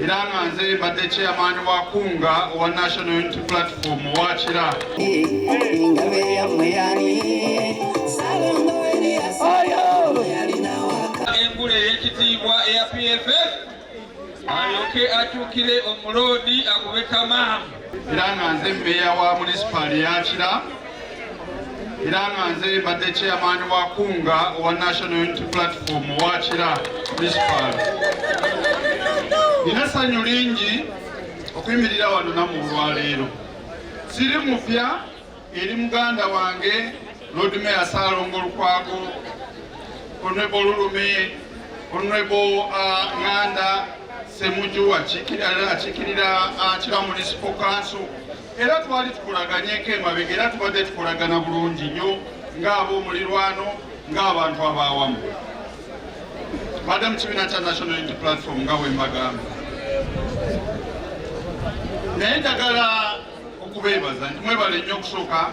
era nga nze mbadde chairman wa kunga owa National Unity Platform Wakira. Embula ey'ekitiibwa eya PFF alyoke atuukire omuloodi akube tamaamu. Era nga nze mmeeya wa municipal Yakira. Era nga nze mbadde chairman wa kunga owa National Unity Platform Wakira municipal. Nina ssanyu lingi okuyimirira wano nammwe olwaleero. Siri mupya eri muganda wange Lord Mayor Ssalongo Lukwago, Honorable Lulume, Honorable Nganda Semuju akiikirira Kira Municipal Council. Era twali tukolaganyeko emabega era tubadde tukolagana bulungi nnyo ng'ab'omulirwano ng'abantu ab'awamu. Badde mu kibiina kya National Unity Platform nga bwe mbagamba. Naye njagala okubeebaza nti mwebale nnyo okusooka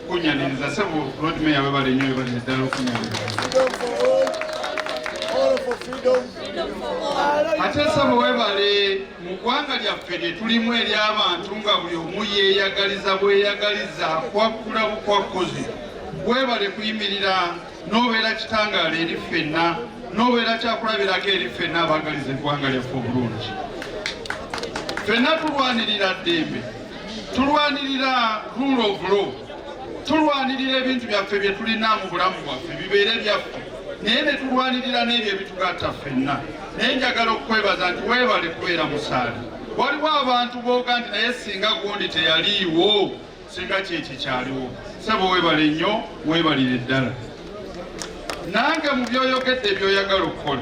kunyaniriza ssebo Lord Mayor webale nnyo webalire ddala okunyaniriza. Ate ssebo webale mu ggwanga lyaffe lye tulimu eri abantu nga buli omu yeeyagaliza bweyagaliza kwakkula bukwakkozi. Webale kuyimirira n'obeera kitangaala eri ffenna n'obeera kyakulabirako eri ffenna abaagaliza eggwanga lyaffe obulungi. Ffenna tulwanirira ddembe, tulwanirira rule of law, tulwanirira ebintu byaffe bye tulina mu bulamu bwaffe bibeere byaffe, naye ne tulwanirira n'ebyo ebitugatta ffenna. Naye njagala okwebaza nti weebale kubeera musaali. Waliwo abantu booga nti naye singa gundi teyaliiwo, singa kyeki kyaliwo. Ssebo weebale nnyo, weebalire ddala. Nange mu byoyogedde byoyagala okukola.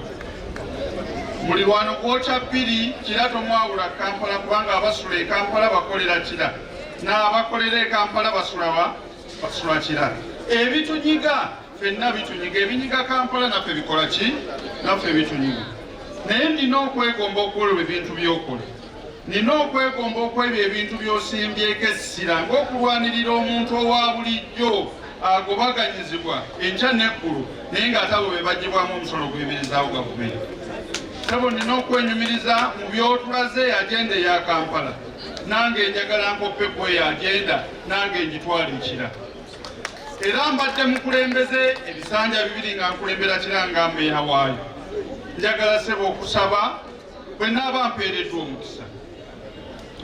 Mulirwano gwokya bbiri Kira tomwawula Kampala kubanga abasula e Kampala bakolera Kira n'abakolera e Kampala basula Kira. Ebitunyiga ffenna bitunyiga, ebinyiga Kampala naffe bikola ki? Naffe bitunyiga. Naye nina okwegomba okukola ebintu by'okola. Nina okwegomba okwebyo ebintu by'osimbyeko essira ng'okulwanirira omuntu owa bulijjo agobaganyizibwa enkya n'eggulu naye ng'atabo be baggyibwamu omusolo gweberezaawo gavumenti. Ssebo nina okwenyumiriza mu by'otulaze agenda eya Kampala. Nange njagala nkoppe ku eyo agenda nange njitwala Kira. Era mbadde mukulembeze ebisanja bibiri nga nkulembera Kira nga mmeeya waayo. Njagala ssebo okusaba bwe naaba mpeereddwa omukisa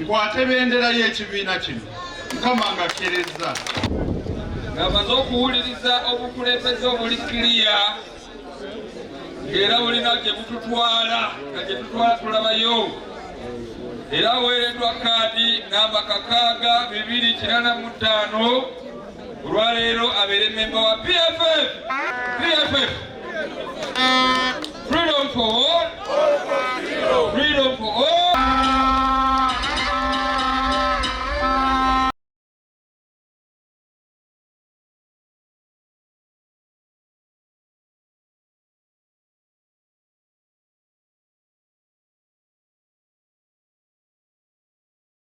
nkwate bendera y'ekibiina kino Mukama ngakkerezza. Ng'amaze okuwuliriza obukulembeze obuli kiriya era bulina gye bututwala nga gye tutwala tulabayo. Era aweereddwa kaadi namba 6245 olwaleero abeere memba wa PFF. Freedom for all.